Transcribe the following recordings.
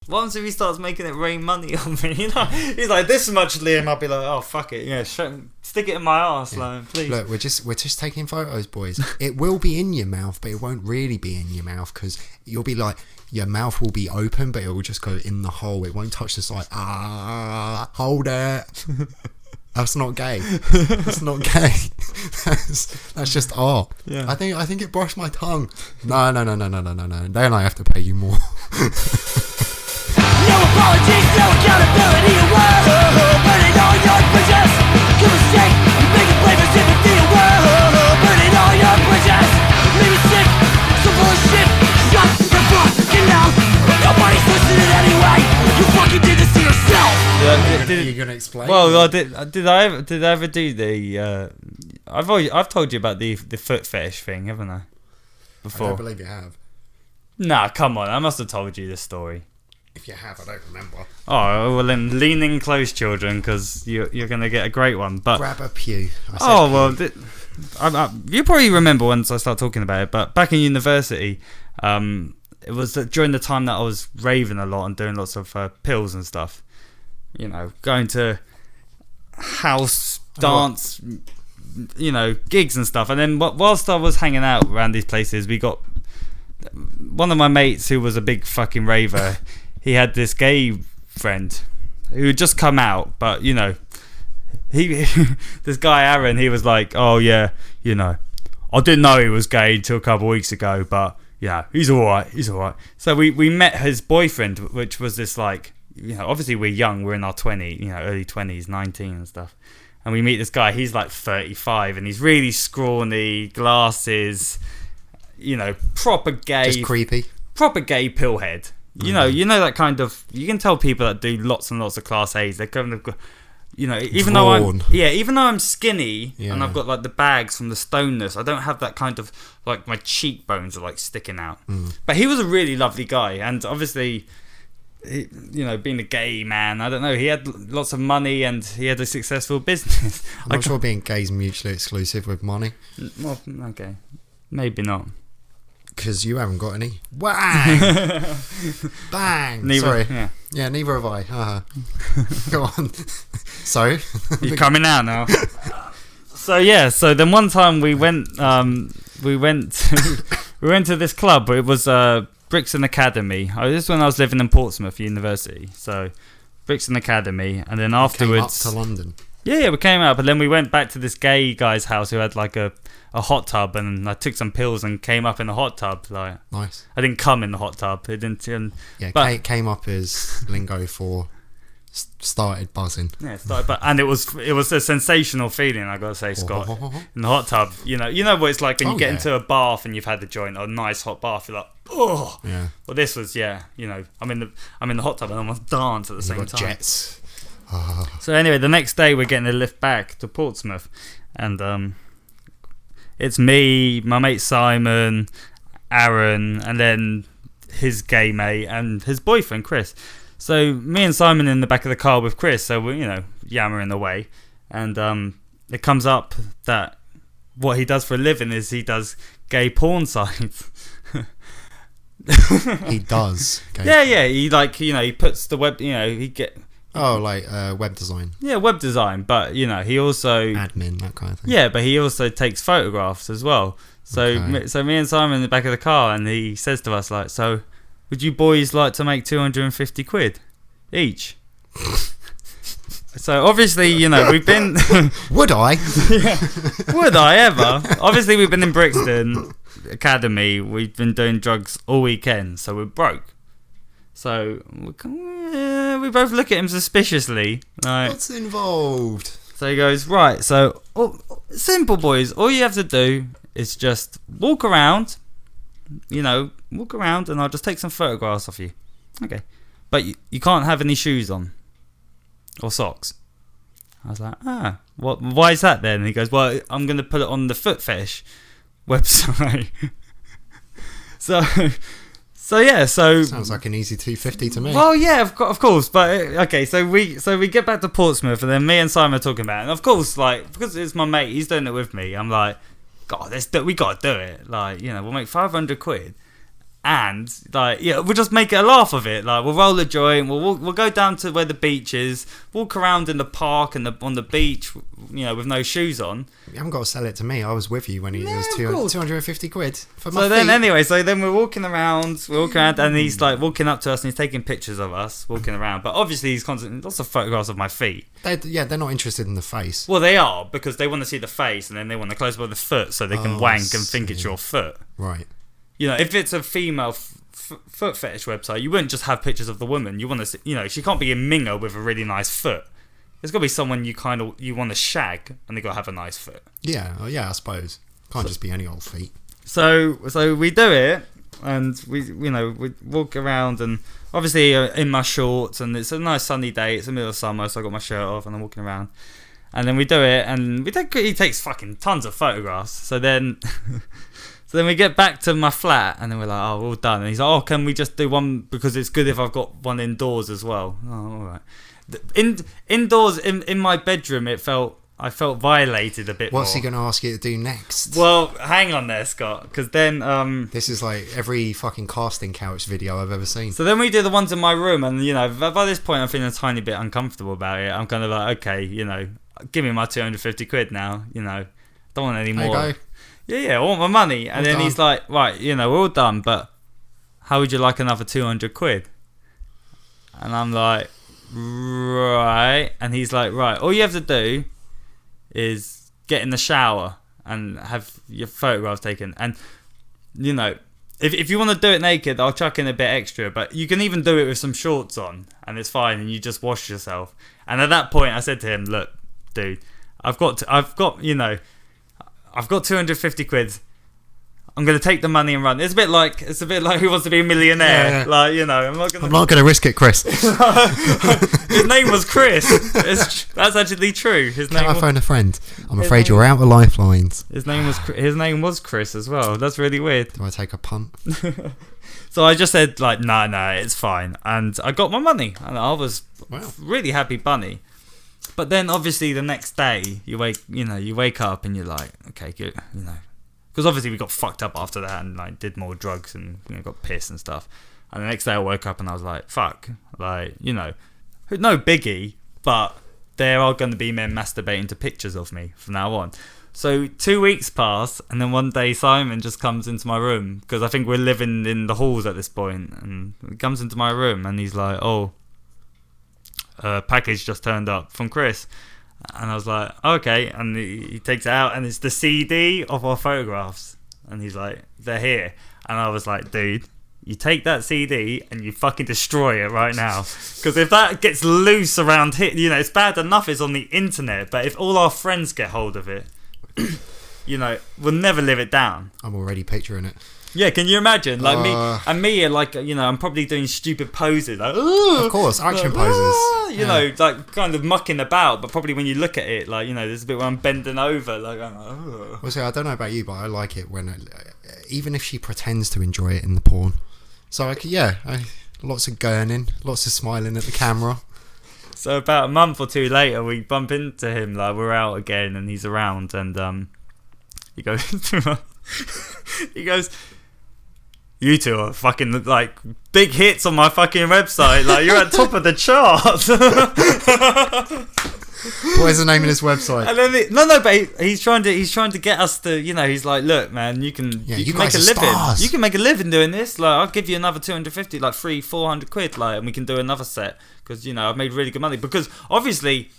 What happens if he starts making it rain money on me? You know, he's like, this much, Liam. I'll be like, oh fuck it, yeah, stick it in my arse, like, please. Look, we're just taking photos, boys. It will be in your mouth, but it won't really be in your mouth because you'll be like, your mouth will be open, but it will just go in the hole. It won't touch the side. Hold it. That's not gay. That's not gay. That's just art. Yeah. I think it brushed my tongue. No. Then I have to pay you more. No apologies, no accountability. Whoa, burning all your bridges. Give a shake, you make a flavor sympathy. Whoa, burning all your bridges. Leave me sick, so full of shit. Shut the fucking mouth. Nobody's listening anyway. You fucking did this to yourself. Are you gonna explain? Well, did I ever do the? I've told you about the foot fetish thing, haven't I? Before. I don't believe you have. Nah, come on. I must have told you this story. If you have, I don't remember. Oh, well then lean in close, children, because you're going to get a great one. But grab a pew. Well, you probably remember once I start talking about it, but back in university, it was during the time that I was raving a lot and doing lots of pills and stuff. You know, going to house dance, you know, gigs and stuff. And then whilst I was hanging out around these places, we got one of my mates who was a big fucking raver. He had this gay friend who had just come out, but you know, this guy Aaron, he was like, oh yeah, you know, I didn't know he was gay until a couple of weeks ago, but yeah, he's alright. So we met his boyfriend, which was this like, you know, obviously we're young, we're in our 20s, you know, early 20s, 19 and stuff. And we meet this guy, he's like 35 and he's really scrawny, glasses, you know, proper gay. Just creepy. Proper gay pillhead. You know that kind of, you can tell people that do lots and lots of class A's, they're kind of, you know, even though I'm skinny and I've got like the bags from the stoneness, I don't have that kind of, like my cheekbones are like sticking out. But he was a really lovely guy, and obviously, you know, being a gay man, I don't know, he had lots of money and he had a successful business. I'm not sure being gay is mutually exclusive with money. Well, okay, maybe not. Because you haven't got any. Bang! Bang! Neither, Sorry. Yeah, neither have I. Go on. So? You're coming out now. So then one time we went to this club. It was Brixton Academy. This is when I was living in Portsmouth University. So Brixton Academy, and then afterwards came up to London. Yeah, we came up, and then we went back to this gay guy's house who had like a hot tub, and I took some pills and came up in the hot tub. Like, nice. I didn't come in the hot tub. It didn't. Came up as lingo for started buzzing. Yeah, and it was a sensational feeling. I gotta say, Scott, in the hot tub. You know what it's like when you get into a bath and you've had the joint, a nice hot bath. You're like, oh, yeah. Well, this was, you know, I'm in the hot tub and I almost dance at the same time. Jets. So anyway, the next day we're getting a lift back to Portsmouth, and it's me, my mate Simon, Aaron, and then his gay mate and his boyfriend Chris. So me and Simon in the back of the car with Chris, so we're, you know, yammering away, and it comes up that what he does for a living is he does gay porn sites. He does. Yeah. He, like, you know, he puts the web, you know, he get. Oh, like web design. Yeah, web design, but you know, he also admin, that kind of thing. Yeah, but he also takes photographs as well. So, me and Simon in the back of the car, and he says to us like, "So, would you boys like to make 250 quid each?" So obviously, you know, we've been. Would I? Yeah. Would I ever? Obviously, we've been in Brixton Academy. We've been doing drugs all weekend, so we're broke. So we both look at him suspiciously. Like, what's involved? So he goes, right, so simple, boys. All you have to do is just walk around, and I'll just take some photographs of you. Okay. But you can't have any shoes on or socks. I was like, why is that then? And he goes, well, I'm going to put it on the foot fetish website. So yeah, sounds like an easy 250 to me. Well, yeah, of course, but okay. So we get back to Portsmouth, and then me and Simon are talking about it. And of course, like, because it's my mate, he's doing it with me. I'm like, God, we gotta do it. Like, you know, we'll make 500 quid. And like, yeah, we'll just make it a laugh of it. Like, we'll roll a joint. We'll go down to where the beach is. Walk around in the park and on the beach, with no shoes on. You haven't got to sell it to me. I was with you when it was of 250 quid for my So then, feet. anyway, we're walking around. And he's like walking up to us and he's taking pictures of us walking around. But obviously, he's constantly lots of photographs of my feet. They're not interested in the face. Well, they are, because they want to see the face and then they want to close up the foot so they can wank and think it's your foot. Right. If it's a female foot fetish website, you wouldn't just have pictures of the woman. You want to see, she can't be a minger with a really nice foot. There's got to be someone you want to shag, and they got to have a nice foot. Yeah, I suppose. Can't just be any old feet. So we do it, and we walk around, and obviously in my shorts, and it's a nice sunny day. It's the middle of summer, so I got my shirt off, and I'm walking around, and then we do it, and he takes fucking tons of photographs. So then. So then we get back to my flat, and then we're like, oh, we're all done. And he's like, oh, can we just do one, because it's good if I've got one indoors as well. Oh, all right. Indoors in my bedroom, I felt violated a bit more. What's he going to ask you to do next? Well, hang on there, Scott, because then this is like every fucking casting couch video I've ever seen. So then we do the ones in my room, and by this point I'm feeling a tiny bit uncomfortable about it. I'm kind of like, okay, give me my 250 quid now. Don't want any more. There you go. Yeah, I want my money. And then done. he's like, right, we're all done, but how would you like another 200 quid? And I'm like, right. And he's like, right, all you have to do is get in the shower and have your photographs taken. And, if you want to do it naked, I'll chuck in a bit extra, but you can even do it with some shorts on, and it's fine, and you just wash yourself. And at that point, I said to him, look, dude, I've got 250 quid. I'm going to take the money and run. It's a bit like Who Wants to Be a Millionaire. Yeah. Like, I'm not going to risk it, Chris. His name was Chris. That's actually true. Can I phone a friend? I'm afraid you're out of lifelines. His name was Chris as well. That's really weird. Do I take a punt? So I just said like, no, it's fine, and I got my money, and I was really happy bunny. But then obviously the next day you wake up and you're like, okay, good, because obviously we got fucked up after that and like did more drugs and got pissed and stuff. And the next day I woke up and I was like, fuck, like, no biggie, but there are going to be men masturbating to pictures of me from now on. So 2 weeks pass, and then one day Simon just comes into my room, because I think we're living in the halls at this point, and he comes into my room and he's like, oh, a package just turned up from Chris. And I was like, okay. And he takes it out, and it's the CD of our photographs, and he's like, they're here. And I was like, dude, you take that CD and you fucking destroy it right now, because if that gets loose around here, it's bad enough it's on the internet, but if all our friends get hold of it, we'll never live it down. I'm already picturing it. Yeah, can you imagine? Like me, like, I'm probably doing stupid poses, like, of course, action poses. like kind of mucking about, but probably when you look at it, like, there's a bit where I'm bending over, like, Well, see, I don't know about you, but I like it when, even if she pretends to enjoy it in the porn. So, lots of gurning, lots of smiling at the camera. So about a month or two later, we bump into him, like, we're out again, and he's around, and he goes, you two are fucking, like, big hits on my fucking website. Like, you're at top of the charts. What is the name of this website? And then but he's trying to get us to, he's like, look, man, you can make a living. Stars. You can make a living doing this. Like, I'll give you another 250, like 400 quid, like, and we can do another set, because I've made really good money. Because obviously,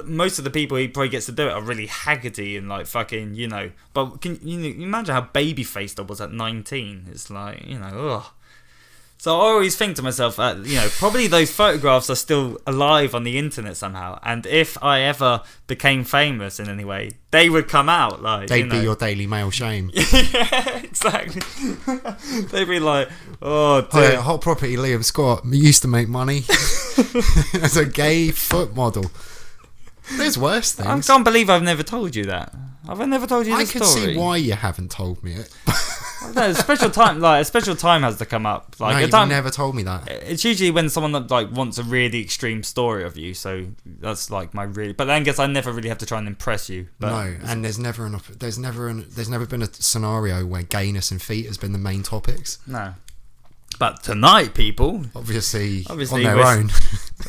most of the people he probably gets to do it are really haggardy and like fucking, But can you imagine how baby faced I was at 19? It's like, ugh. So I always think to myself, probably those photographs are still alive on the internet somehow. And if I ever became famous in any way, they would come out. Like, they'd be your Daily Mail shame. Yeah, exactly. They'd be like, oh, dude. Hot Property Liam Scott used to make money as a gay foot model. There's worse things. I can't believe I've never told you that. Have I never told you this story? I can see why you haven't told me it. No, a special time has to come up. Like No, a you've time. never told me that. It's usually when someone like wants a really extreme story of you. So that's like my really. But then I guess I never really have to try and impress you. But No, and there's never been a scenario where gayness and feet has been the main topics. no. But tonight, people, Obviously on Obviously, their we're- own.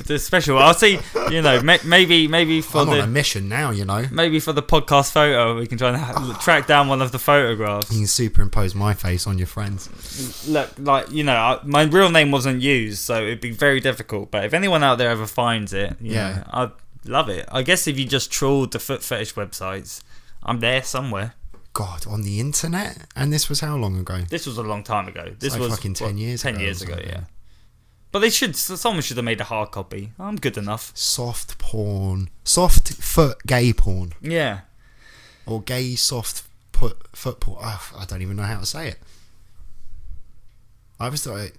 it's special. I'll see. You know, maybe for I'm on a the mission now, you know. maybe for the podcast photo, we can try and track down one of the photographs. You can superimpose my face on your friends. Look, like my real name wasn't used, so it'd be very difficult. But if anyone out there ever finds it, you know, I'd love it. I guess if you just trawled the foot fetish websites, I'm there somewhere. God, on the internet? And this was how long ago? This was a long time ago. This like was fucking 10 years 10 ago years or ago, something. yeah. But someone should have made a hard copy. I'm good enough. Soft porn. Soft foot gay porn. Yeah. Or gay soft foot porn. Oh, I don't even know how to say it. I was like,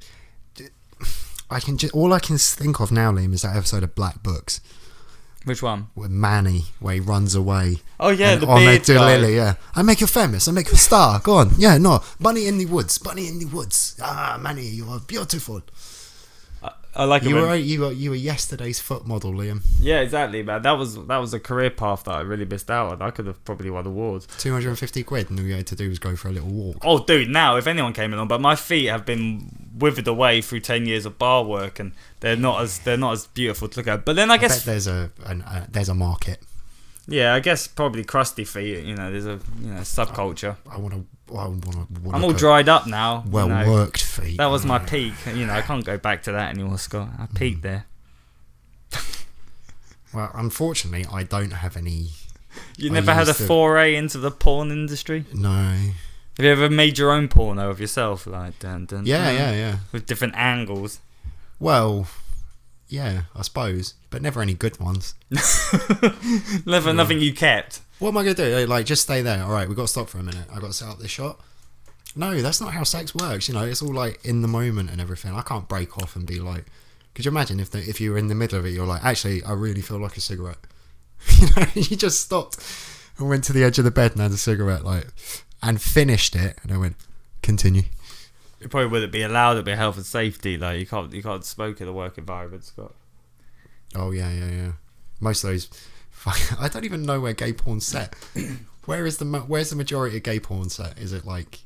all I can think of now, Liam, is that episode of Black Books Which one? with Manny, where he runs away. Oh yeah, And the Ahmed beard guy. Delili, yeah. I make you famous. I make you a star. Go on. Yeah, no. Bunny in the woods. Bunny in the woods. Ah, Manny, you are beautiful. I like it. You were yesterday's foot model, Liam. Yeah, exactly, man. That was a career path that I really missed out on. I could have probably won awards. 250 quid, and all you had to do was go for a little walk. Oh, dude, now if anyone came along, but my feet have been withered away through 10 years of bar work, and they're not as beautiful to look at. But then I guess bet there's a market. yeah, I guess probably crusty feet. You know, there's a subculture. I want to. I'm all dried up now. Well you know. worked feet. That was my peak. You know, I can't go back to that anymore, Scott. I peaked there. Well, unfortunately, I don't have any. You I never had a used to- foray into the porn industry? No. Have you ever made your own porno of yourself, like dun, dun, dun, Yeah. with different angles? Well, yeah, I suppose, but never any good ones. Nothing you kept. What am I gonna do? Like, just stay there. All right, we got to stop for a minute. I got to set up this shot. No, that's not how sex works. You know, it's all like in the moment and everything. I can't break off and be like. Could you imagine if you were in the middle of it, you're like, actually, I really feel like a cigarette. You know, you just stopped and went to the edge of the bed and had a cigarette, like, and finished it, and I went, continue. It probably wouldn't be allowed to be health and safety. Like you can't smoke in the work environment, Scott. Oh yeah. Most of those. I don't even know where gay porn's set. Where's the majority of gay porn set? Is it like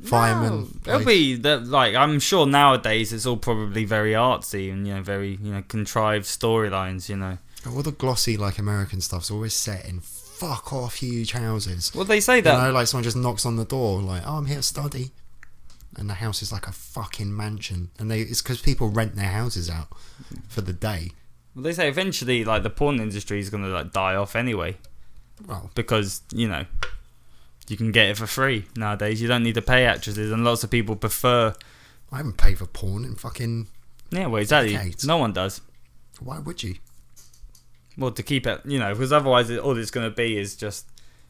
firemen? No, it'll be that. Like I'm sure nowadays it's all probably very artsy and very contrived storylines. You know. All the glossy like American stuff's always set in fuck off huge houses. Well, they say that. You know, like someone just knocks on the door, like, "Oh, I'm here to study," and the house is like a fucking mansion. And it's because people rent their houses out for the day. Well, they say eventually, like the porn industry is gonna like die off anyway, Well, because you can get it for free nowadays. You don't need to pay actresses, and lots of people prefer. I haven't paid for porn in fucking. Yeah, well, exactly. Decades. No one does. Why would you? Well, to keep it, because otherwise all it's going to be is just,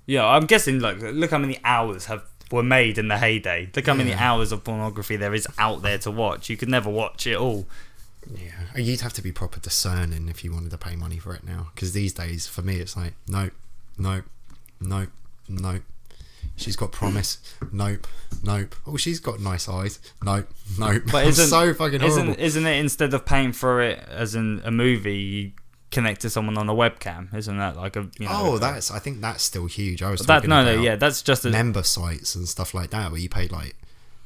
I'm guessing, like, look how many hours were made in the heyday. Look how many hours of pornography there is out there to watch. You could never watch it all. Yeah, you'd have to be proper discerning if you wanted to pay money for it now. Because these days, for me, it's like, nope. She's got promise. Nope. Oh, she's got nice eyes. Nope. But It's so fucking horrible. Isn't it instead of paying for it as in a movie, you connect to someone on a webcam? Isn't that like a I think that's still huge. I was talking about that's just a member sites and stuff like that where you pay like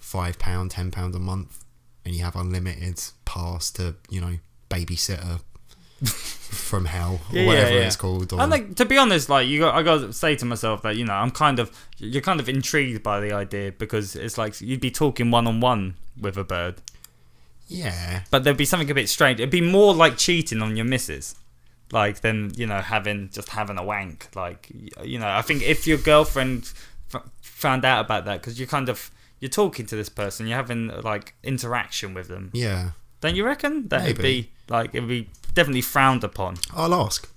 £5, £10 a month and you have unlimited pass to babysitter from hell or whatever it's called. Or, and like, to be honest, like I got to say to myself that you're kind of intrigued by the idea, because it's like you'd be talking one-on-one with a bird. Yeah, but there'd be something a bit strange. It'd be more like cheating on your missus, like than having a wank. Like I think if your girlfriend found out about that, because you're talking to this person, you're having like interaction with them. Yeah. Don't you reckon that it'd be definitely frowned upon? I'll ask.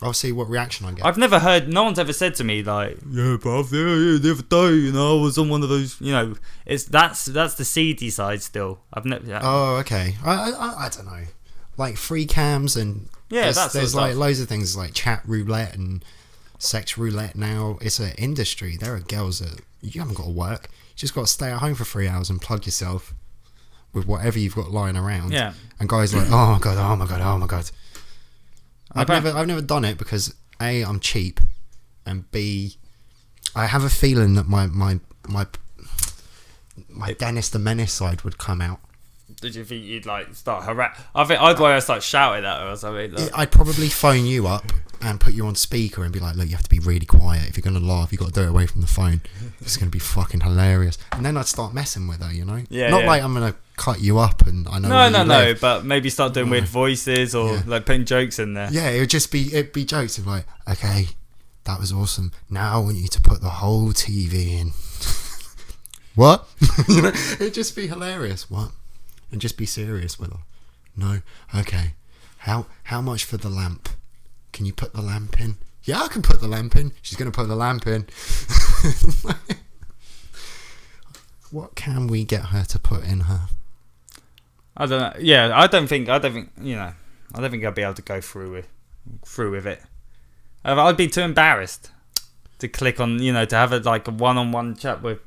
I'll see what reaction I get. I've never heard. No one's ever said to me like, "Yeah, bruv, the other day, I was on one of those." That's the seedy side still. I've never. Yeah. Oh, okay. I don't know. Like free cams and yeah, there's like loads of things like chat roulette and sex roulette now. It's an industry. There are girls that you haven't got to work. You just got to stay at home for 3 hours and plug yourself with whatever you've got lying around. Yeah. And guys are like, oh my god, oh my god, oh my god. I've never done it because A, I'm cheap, and B, I have a feeling that my Dennis the Menace side would come out. Did you think you'd like start I think I'd want to start shouting at her or something. Like. I'd probably phone you up and put you on speaker and be like, look, you have to be really quiet. If you're going to laugh, you got to do it away from the phone. It's going to be fucking hilarious. And then I'd start messing with her, you know? Yeah. Not like I'm going to cut you up and I know. No, but maybe start doing weird voices or like putting jokes in there. Yeah, it'd be jokes of like, okay, that was awesome. Now I want you to put the whole TV in. What? You know, it'd just be hilarious. What? And just be serious with her. No, okay. How much for the lamp? Can you put the lamp in? Yeah, I can put the lamp in. She's going to put the lamp in. What can we get her to put in her? I don't know. Yeah, I don't think I'd be able to go through with it. I'd be too embarrassed to click on, to have a one-on-one chat with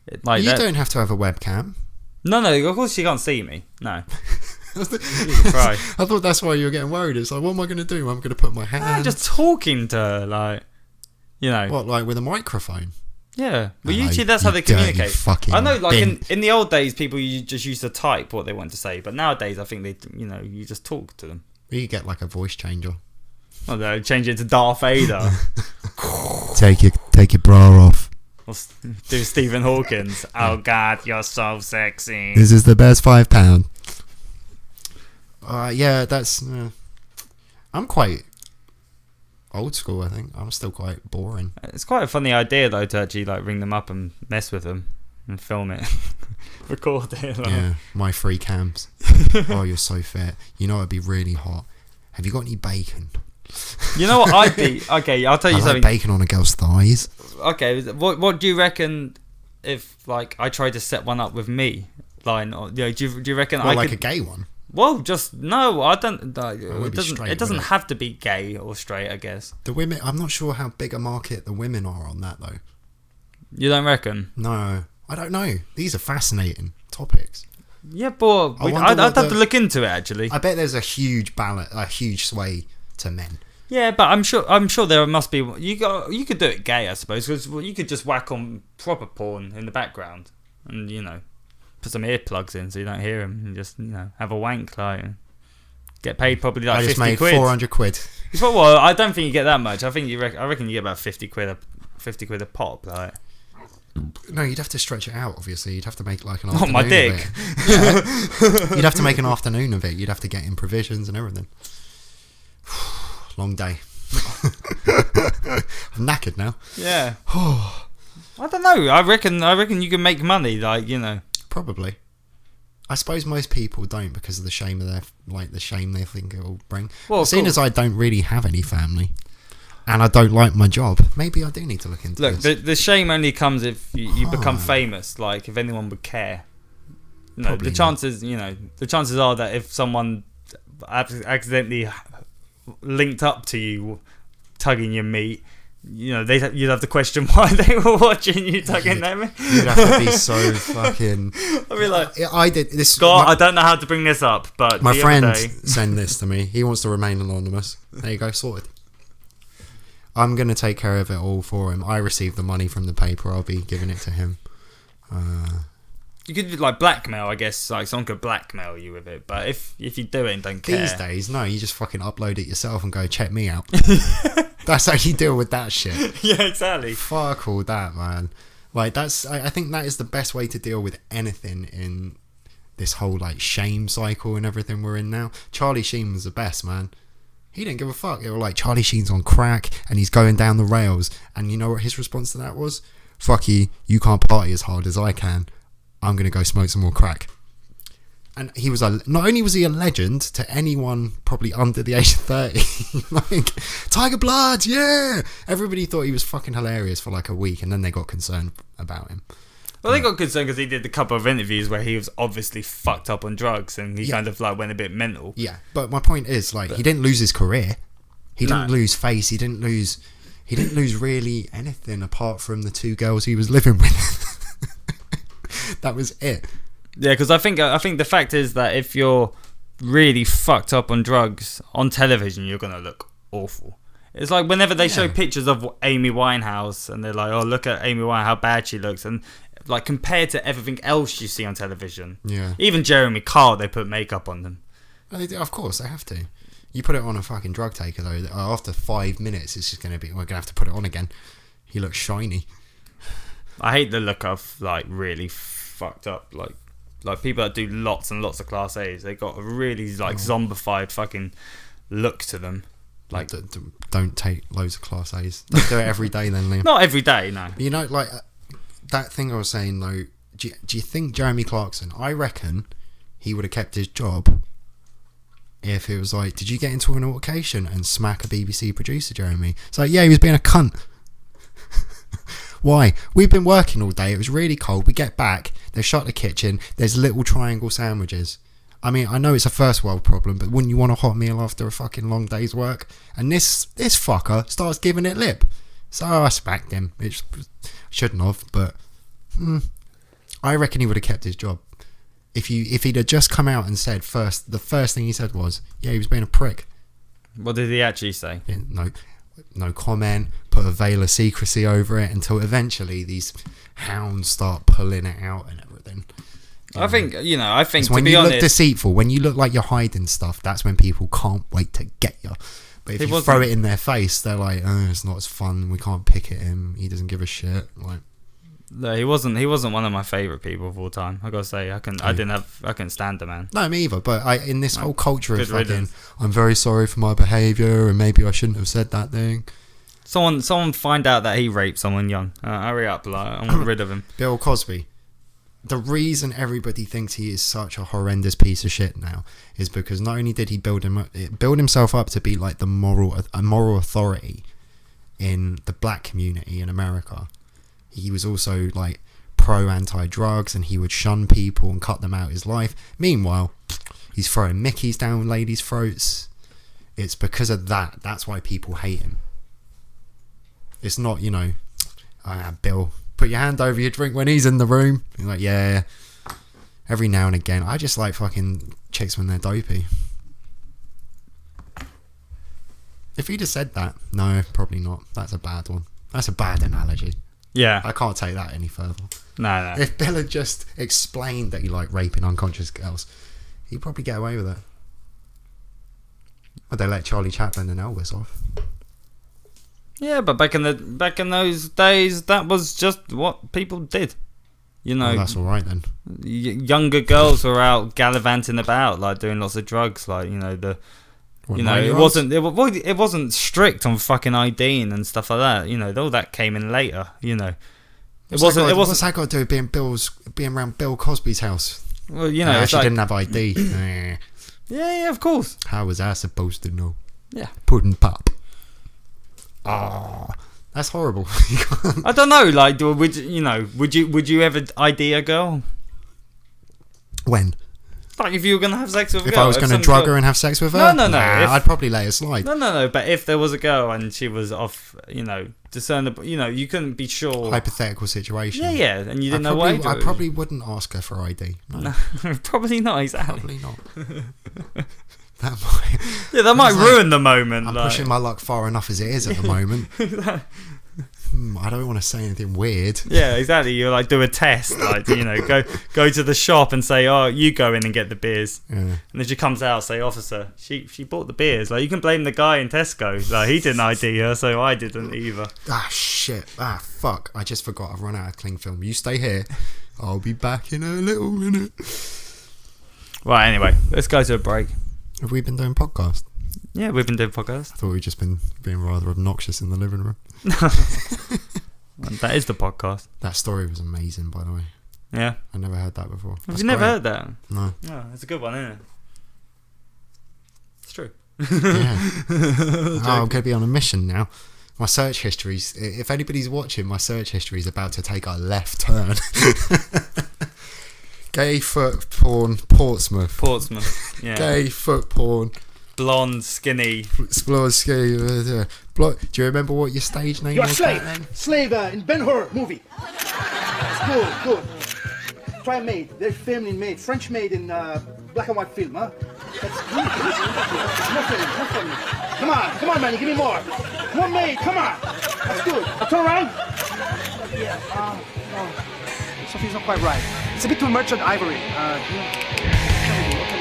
it like you that. Don't have to have a webcam. No, of course she can't see me. No. I thought that's why you were getting worried. It's like, what am I going to do? I'm going to put my hand. I'm just talking to her, What, like with a microphone? Yeah. Well, usually that's how they communicate. I know, in the old days, people just used to type what they want to say, but nowadays, I think they, you just talk to them. You get like a voice changer. Oh, no, change it to Darth Vader. Take your bra off. Or do Stephen Hawkins. Oh God, you're so sexy. This is the best £5. Yeah, that's. I'm quite old school. I think I'm still quite boring. It's quite a funny idea though to actually ring them up and mess with them and film it, record it. Yeah, my free cams. Oh, you're so fit. You know it'd be really hot. Have you got any bacon? You know what I'd be? Okay, I'll tell you something. Like bacon on a girl's thighs. Okay, what do you reckon if I tried to set one up with me? Do you reckon I like could, a gay one? Well, just no. I don't. It doesn't it? have to be gay or straight. I guess the women. I'm not sure how big a market the women are on that though. You don't reckon? No, I don't know. These are fascinating topics. Yeah, but I'd have to look into it actually. I bet there's a huge sway to men. Yeah, but I'm sure there must be. You could do it gay, I suppose, because you could just whack on proper porn in the background, and put some earplugs in so you don't hear them, and just have a wank, get paid probably like 50 quid. I just made 400 quid. Well, I don't think you get that much. I reckon you get about 50 quid a pop, like. No, you'd have to stretch it out. Obviously, you'd have to make like an afternoon. My dick. Of it. Yeah. You'd have to make an afternoon of it. You'd have to get in provisions and everything. Long day. I'm knackered now. Yeah. I don't know. I reckon you can make money, Probably. I suppose most people don't because of the shame of the shame they think it will bring. Well, seeing as I don't really have any family, and I don't like my job, maybe I do need to look into this. Look, the shame only comes if you become famous. Like if anyone would care. No, the chances are that if someone accidentally linked up to you tugging your meat, you'd have to question why they were watching you tugging their meat. You'd have to be so fucking. I'd be like, I did this. Scott, I don't know how to bring this up, but my friend sent this to me. He wants to remain anonymous. There you go, sorted. I'm gonna take care of it all for him. I received the money from the paper. I'll be giving it to him. You could do blackmail, I guess. Like someone could blackmail you with it, but if you do it and don't care. These days, no, you just fucking upload it yourself and go check me out. That's how you deal with that shit. Yeah, exactly. Fuck all that, man. Like I think that is the best way to deal with anything in this whole shame cycle and everything we're in now. Charlie Sheen was the best, man. He didn't give a fuck. They were like, Charlie Sheen's on crack and he's going down the rails. And you know what his response to that was? Fuck you can't party as hard as I can. I'm going to go smoke some more crack. And he was not only was he a legend to anyone probably under the age of 30, Tiger Blood, yeah! Everybody thought he was fucking hilarious for a week and then they got concerned about him. Well, they got concerned because he did a couple of interviews where he was obviously fucked up on drugs and he kind of went a bit mental. Yeah, but my point is, he didn't lose his career. He didn't lose face. He didn't lose he didn't lose really anything apart from the 2 girls he was living with. That was it. Yeah, because I think the fact is that if you're really fucked up on drugs on television, you're gonna look awful. It's like whenever they show pictures of Amy Winehouse and they're like, oh, look at Amy Winehouse, how bad she looks, and like compared to everything else you see on television. Yeah. Even Jeremy Kyle, they put makeup on them. Of course, they have to. You put it on a fucking drug taker though, after 5 minutes, it's just gonna be. We're gonna have to put it on again. He looks shiny. I hate the look of like really fucked up like people that do lots and lots of class A's. They got a really like zombified fucking look to them. Like don't take loads of class A's. Don't do it every day then, Liam. Not every day, no. You know, like that thing I was saying though. Do you think Jeremy Clarkson? I reckon he would have kept his job if it was like, did you get into an altercation and smack a BBC producer, Jeremy? It's like, yeah, he was being a cunt. Why? We've been working all day. It was really cold. We get back. They shut the kitchen. There's little triangle sandwiches. I mean, I know it's a first world problem, but wouldn't you want a hot meal after a fucking long day's work? And this fucker starts giving it lip. So I smacked him. It shouldn't have, but I reckon he would have kept his job. If he'd have just come out and said the first thing he said was, yeah, he was being a prick. What did he actually say? Yeah, no comment, put a veil of secrecy over it until eventually these hounds start pulling it out and everything. I think to be honest, when you look deceitful, when you look like you're hiding stuff, that's when people can't wait to get you. But if you throw it in their face, they're like, oh, it's not as fun. We can't pick at him. He doesn't give a shit. Like, no, he wasn't one of my favourite people of all time. I gotta say, I couldn't stand the man. No, me either. But in this whole culture of fucking, I'm very sorry for my behaviour, and maybe I shouldn't have said that thing. Someone find out that he raped someone young. Hurry up, like, I want rid of him. Bill Cosby. The reason everybody thinks he is such a horrendous piece of shit now is because not only did he build himself up to be like a moral authority in the black community in America, he was also like pro anti-drugs, and he would shun people and cut them out of his life. Meanwhile, he's throwing Mickeys down ladies' throats. It's because of that. That's why people hate him. It's not, Bill, put your hand over your drink when he's in the room. You're like, yeah. Every now and again. I just like fucking chicks when they're dopey. If he'd have said that, no, probably not. That's a bad one. That's a bad analogy. Yeah. I can't take that any further. No. If Bill had just explained that he liked raping unconscious girls, he'd probably get away with it. But they let Charlie Chaplin and Elvis off. Yeah, but back in those days, that was just what people did. Well, that's all right then. Younger girls were out gallivanting about, like doing lots of drugs, like it wasn't strict on fucking IDing and stuff like that. All that came in later. What's that got to do with being around Bill Cosby's house? Well, she didn't have ID. Yeah, of course. How was I supposed to know? Yeah, pudding pop. Oh, that's horrible. I don't know. Like, would you ever ID a girl? When? Like, if you were gonna have sex with a girl. If I was gonna drug her and have sex with her? No. I'd probably let her slide. No. But if there was a girl and she was off, discernible, you couldn't be sure. Hypothetical situation. Yeah, and you didn't know what. I probably wouldn't ask her for ID. No, probably not. Exactly. Probably not. That might ruin the moment. I'm pushing my luck far enough as it is at the moment. I don't want to say anything weird. Yeah, exactly. You like do a test, like go to the shop and say, "Oh, you go in and get the beers." Yeah. And then she comes out, say, "Officer, she bought the beers." Like, you can blame the guy in Tesco. Like, he didn't ID her, so I didn't either. Shit. Fuck. I just forgot. I've run out of cling film. You stay here. I'll be back in a little minute. Right. Anyway, let's go to a break. Have we been doing podcast? Yeah, we've been doing podcasts. I thought we'd just been being rather obnoxious in the living room. That is the podcast. That story was amazing, by the way. Yeah. I never heard that before. Have you never heard that? No. No, it's a good one, isn't it? It's true. Yeah. I'm going to be on a mission now. My search history's... If anybody's watching, my search history is about to take a left turn. Gay foot porn, Portsmouth, yeah. Gay foot porn. Blonde, skinny. Do you remember what your stage name You're a was slave. back then? Slave in Ben-Hur movie. Good, good. Try made. They're feminine made. French made in black and white film, huh? That's good. More feminine. Come on, man. You give me more. More made. Come on. That's good. I'll turn around. Yeah. No. Something's not quite right. It's a bit too merchant ivory. What can we do?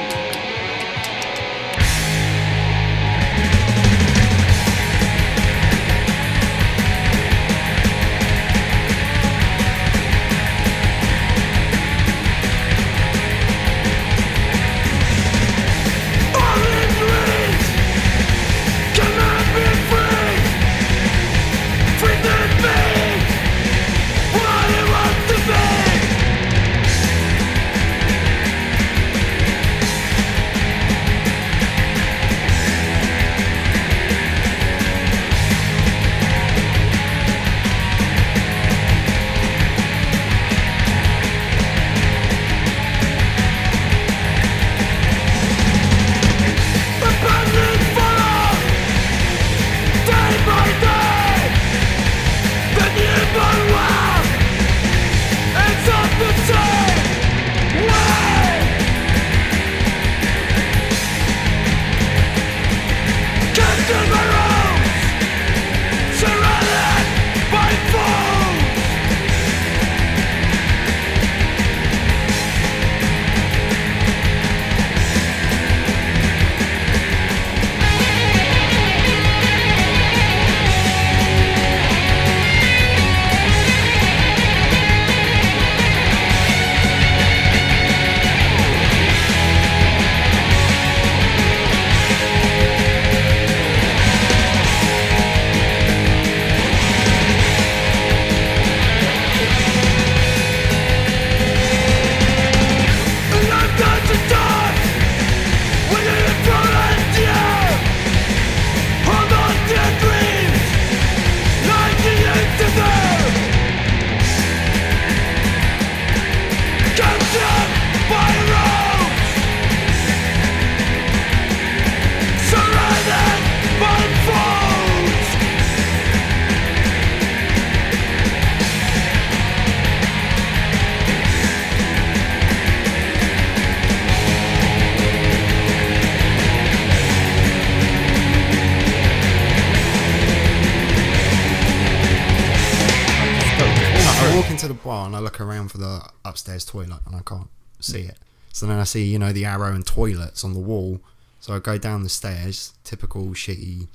To the bar and I look around for the upstairs toilet and I can't see it. So then I see, the arrow and toilets on the wall. So I go down the stairs, typical shitty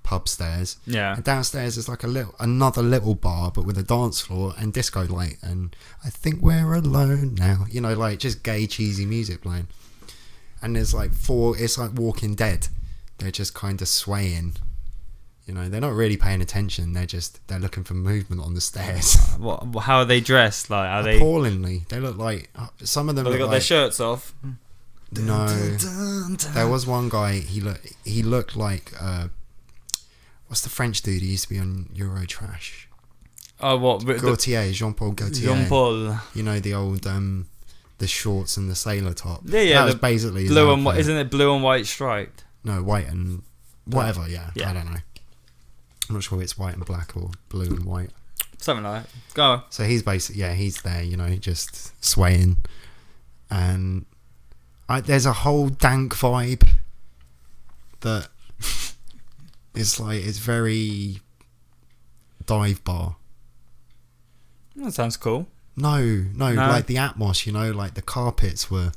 pub stairs. Yeah. And downstairs is like another little bar, but with a dance floor and disco light. And I think we're alone now. Like just gay cheesy music playing. And there's like it's like Walking Dead. They're just kind of swaying. They're not really paying attention. They're looking for movement on the stairs. How are they dressed? Like, are they appallingly? They look like some of them. They got like, their shirts off. No, there was one guy. He looked like what's the French dude? He used to be on Eurotrash. Oh, what? Gaultier, Jean-Paul Gaultier. Jean-Paul. The old the shorts and the sailor top. Yeah. That was basically blue and white. Isn't it blue and white striped? No, white and whatever. Yeah, yeah. I don't know. I'm not sure if it's white and black or blue and white. Something like that. Go. So he's basically, he's there, just swaying. And there's a whole dank vibe that is like, it's very dive bar. That sounds cool. No, like the atmos, like the carpets were...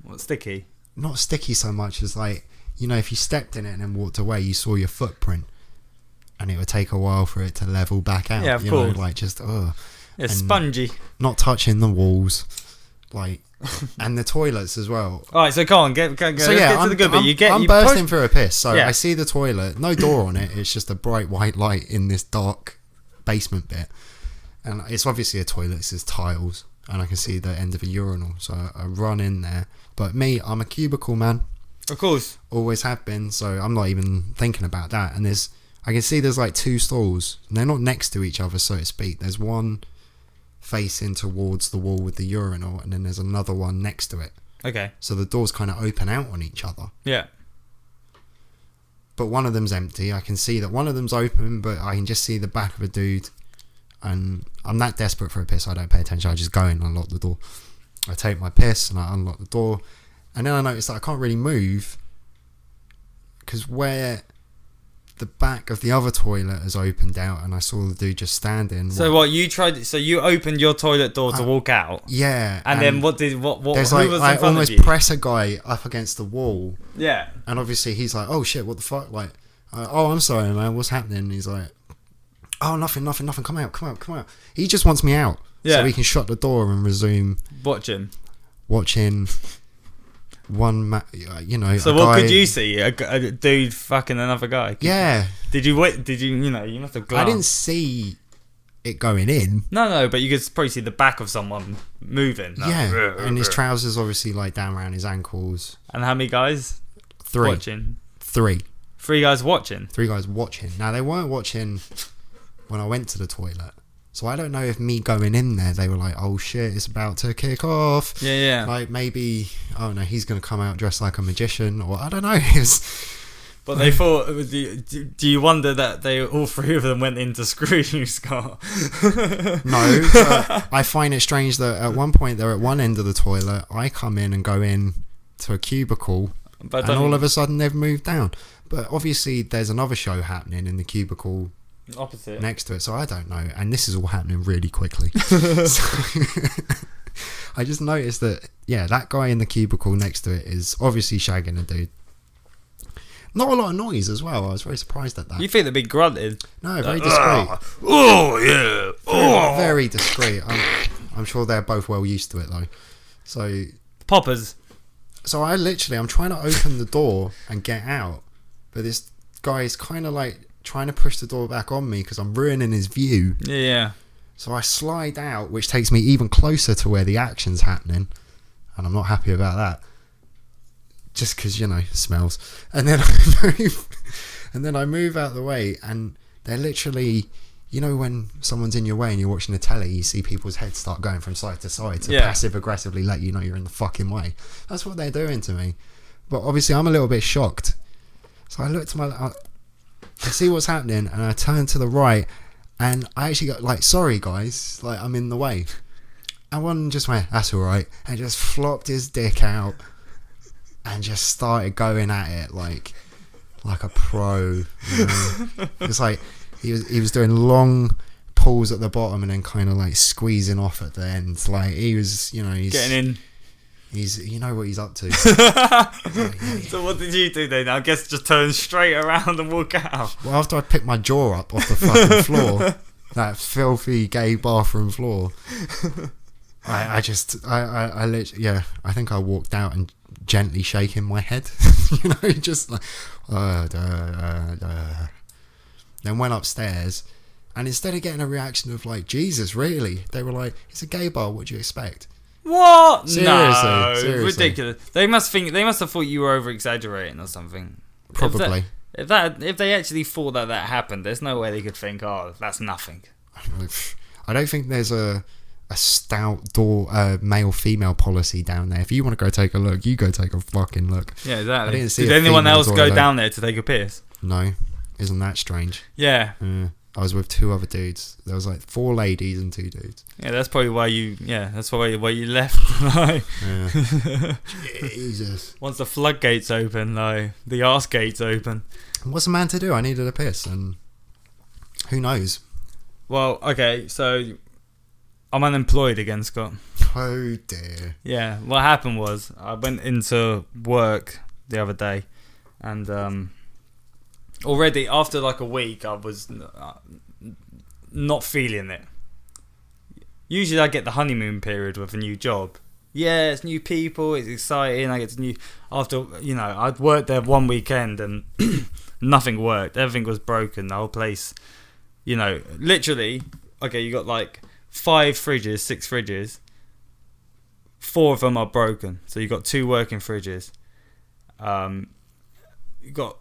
What, sticky? Not sticky so much as like, if you stepped in it and then walked away, you saw your footprint. And it would take a while for it to level back out. Yeah, of course. Like just Yeah, spongy. Not touching the walls, like, and the toilets as well. All right, so go on, go. So yeah, get to the good bit. I'm bursting through a piss. So yeah. I see the toilet, no door on it. It's just a bright white light in this dark basement bit, and it's obviously a toilet. It's just tiles, and I can see the end of a urinal. So I run in there. But me, I'm a cubicle man. Of course, always have been. So I'm not even thinking about that. And I can see there's like two stalls. And they're not next to each other, so to speak. There's one facing towards the wall with the urinal, and then there's another one next to it. Okay. So the doors kind of open out on each other. Yeah. but one of them's empty. I can see that one of them's open, but I can just see the back of a dude. And I'm that desperate for a piss, I don't pay attention. I just go in and unlock the door. I take my piss and I unlock the door. And then I notice that I can't really move because where the back of the other toilet has opened out and I saw the dude just standing. So what you tried? So you opened your toilet door to walk out. Yeah. And then what? There's who like was in I front almost of you? press a guy up against the wall. Yeah. And obviously he's like, oh shit, what the fuck? Like, oh, I'm sorry, man. What's happening? And he's like, oh, nothing. Come out. He just wants me out. Yeah. So we can shut the door and resume Watching. You know. So a what guy, could you see? A dude fucking another guy? Yeah. Did you wait? Did you? You know, you must have glanced. I didn't see it going in. No, but you could probably see the back of someone moving. Like, Yeah. And his trousers obviously like down around his ankles. And how many guys? 3. Watching. 3. 3 guys watching. 3 guys watching. Now they weren't watching when I went to the toilet. So I don't know if me going in there, they were like, oh shit, it's about to kick off. Yeah. Like maybe, oh no, he's going to come out dressed like a magician, or I don't know. But they thought, do you wonder that all 3 of them went in to screw you, Scott? No, but I find it strange that at one point they're at one end of the toilet, I come in and go in to a cubicle, But and all of a sudden they've moved down. But obviously there's another show happening in the cubicle opposite next to it, so I don't know, and this is all happening really quickly. So, I just noticed that that guy in the cubicle next to it is obviously shagging a dude. Not a lot of noise as well. I was very surprised at that. You think they'd be grunted? No, very discreet. Oh yeah. Oh. Very discreet. I'm sure they're both well used to it though. So Poppers. I'm trying to open the door and get out, but this guy is kind of like trying to push the door back on me because I'm ruining his view. Yeah. So I slide out, which takes me even closer to where the action's happening, and I'm not happy about that. Just because, you know, smells. And then I move out the way, and they're literally, you know, when someone's in your way and you're watching the telly, you see people's heads start going from side to side to passive aggressively let you know you're in the fucking way. That's what they're doing to me. But obviously I'm a little bit shocked. So I look to I see what's happening, and I turn to the right, and I actually got like, sorry guys, like I'm in the way. And one just went, that's alright, and just flopped his dick out and just started going at it like a pro. You know? It's like he was doing long pulls at the bottom and then kind of like squeezing off at the end. Like he was, you know, he's getting in. You know what he's up to. So what did you do then? I guess just turn straight around and walk out. Well, after I picked my jaw up off the fucking floor, that filthy gay bathroom floor, I literally, I think I walked out and gently shaking my head, you know, just like, then went upstairs, and instead of getting a reaction of like, Jesus, really? They were like, it's a gay bar, what do you expect? What? Seriously. Ridiculous. They must have thought you were over exaggerating or something. Probably. If they actually thought that happened, there's no way they could think, oh, that's nothing. I don't think there's a stout door male-female policy down there. If you want to go take a look, you go take a fucking look. Yeah, exactly. I didn't see Did anyone else go toilet. down there to take a piss? No. Isn't that strange? Yeah. I was with 2 other dudes. There was like 4 ladies and 2 dudes. Yeah, that's probably why you. Yeah, that's why you left. Like, Yeah. Jesus. once the floodgates open, like the arse gates open. What's a man to do? I needed a piss, and who knows? Well, okay, so I'm unemployed again, Scott. Oh dear. Yeah, what happened was I went into work the other day, and already after like a week I was not feeling it. Usually I get the honeymoon period with a new job. Yeah, it's new people, it's exciting, I get to new... After, you know, I'd worked there one weekend and nothing worked. Everything was broken, the whole place. You know, literally, okay, you got like 5 fridges, 6 fridges. 4 of them are broken. So you got 2 working fridges. You got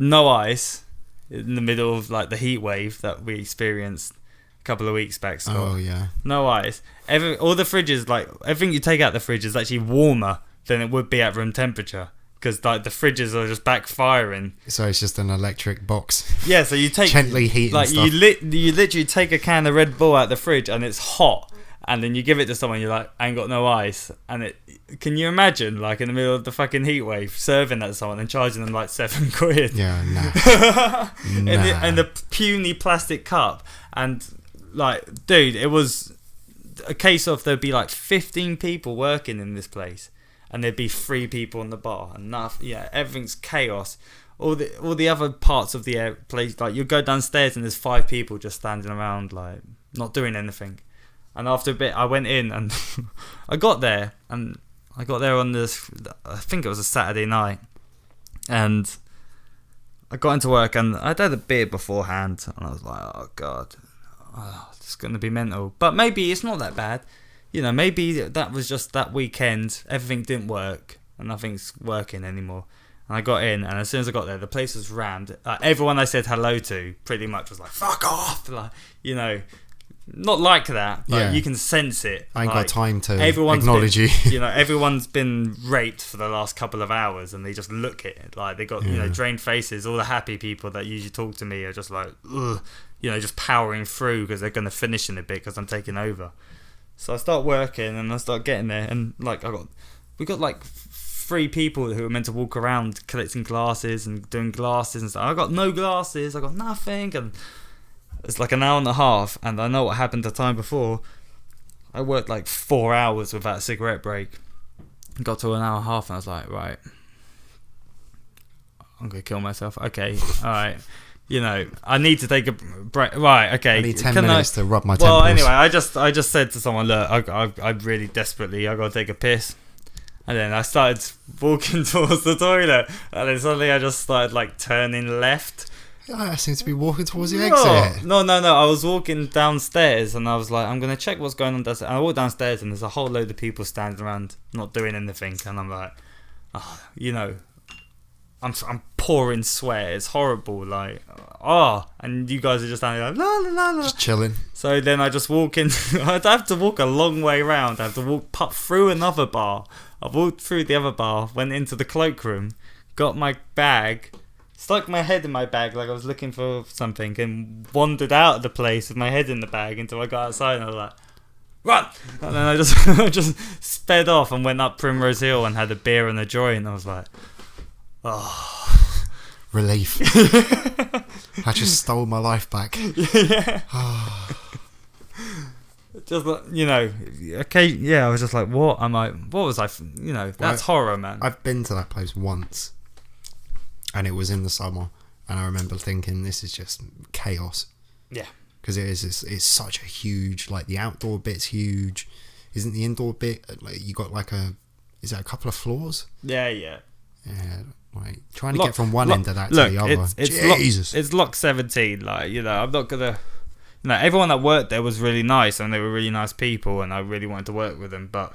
no ice in the middle of like the heat wave that we experienced a couple of weeks back, Scott. Oh yeah. No ice. All the fridges, like everything you take out the fridge is actually warmer than it would be at room temperature. because like the fridges are just backfiring. So it's just an electric box. Yeah, so you take Gently heating like stuff. you literally take a can of Red Bull out the fridge and it's hot, and then you give it to someone. You're like, I ain't got no ice, and it. Can you imagine like in the middle of the fucking heat wave serving that to someone and charging them like £7? Yeah, nah. in the puny plastic cup, and like, dude, it was a case of there'd be like 15 people working in this place, and there'd be 3 people on the bar, and everything's chaos. All the other parts of the place, like you go downstairs and there's 5 people just standing around, like not doing anything. And after a bit, I went in and I got there on this, I think it was a Saturday night, and I got into work and I'd had a beer beforehand, and I was like, oh god, it's going to be mental. But maybe it's not that bad. You know, maybe that was just that weekend, everything didn't work and nothing's working anymore. And I got in, and as soon as I got there, the place was rammed. Everyone I said hello to pretty much was like, fuck off! Like, you know, not like that, but you can sense it. I ain't like, got time to acknowledge you. You know, everyone's been raped for the last couple of hours, and they just look at it. Like, they got, you know, drained faces. All the happy people that usually talk to me are just like, ugh, you know, just powering through because they're going to finish in a bit because I'm taking over. So I start working, and I start getting there, and like, we got like 3 people who were meant to walk around collecting glasses and doing glasses and stuff. I got no glasses, I got nothing, and it's like an hour and a half, and I know what happened the time before. I worked like 4 hours without a cigarette break. Got to an hour and a half, and I was like, right, I'm gonna kill myself. Okay, alright. You know, I need to take a break. Right, okay. I need 10 minutes to rub my temples. Well, anyway, I just said to someone, look, I really desperately, I gotta take a piss. And then I started walking towards the toilet, and then suddenly I just started like turning left. I seem to be walking towards the exit. No. I was walking downstairs, and I was like, I'm gonna check what's going on downstairs. And I walked downstairs, and there's a whole load of people standing around, not doing anything. And I'm like, oh, you know, I'm pouring sweat. It's horrible. Like, and you guys are just standing like, la la la la, just chilling. So then I just walk in. I'd have to walk a long way round. I have to walk through another bar. I walked through the other bar, went into the cloakroom, got my bag, stuck my head in my bag like I was looking for something, and wandered out of the place with my head in the bag until I got outside, and I was like, run! And then I just sped off and went up Primrose Hill and had a beer and a joint, and I was like, oh. Relief. I just stole my life back. Yeah. Just, you know, okay, yeah, I was just like, what was I, you know, that's horror, man. I've been to that place once, and it was in the summer, and I remember thinking, this is just chaos. Yeah. Because it's such a huge, like, the outdoor bit's huge. Isn't the indoor bit, like, you got like is that a couple of floors? Yeah. Yeah, like, trying to get from one end of that to the other. Jesus. It's Lock 17, like, you know, I'm not gonna... You know, everyone that worked there was really nice, and they were really nice people, and I really wanted to work with them. But,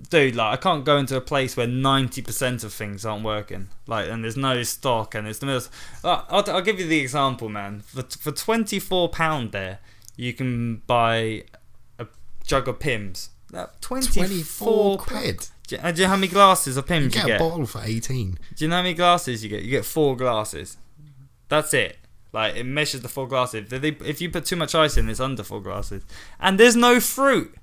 dude, like, I can't go into a place where 90% of things aren't working, like, and there's no stock, and it's the most. I'll give you the example, man. For £24 there, you can buy a jug of Pimm's. 24 quid. Do you know how many glasses of Pimm's you get? You get a bottle for 18. Do you know how many glasses you get? You get 4 glasses. That's it. Like, it measures the 4 glasses. If you put too much ice in, it's under 4 glasses. And there's no fruit.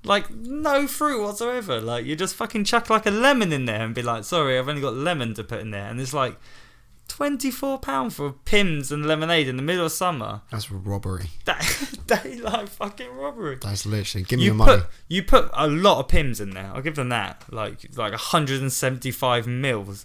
Like, no fruit whatsoever. Like, you just fucking chuck like a lemon in there and be like, sorry, I've only got lemon to put in there. And it's like £24 for Pimm's and lemonade in the middle of summer. That's robbery. That is like fucking robbery. That's literally, give me your money. You put a lot of Pimm's in there. I'll give them that. Like 175 mils.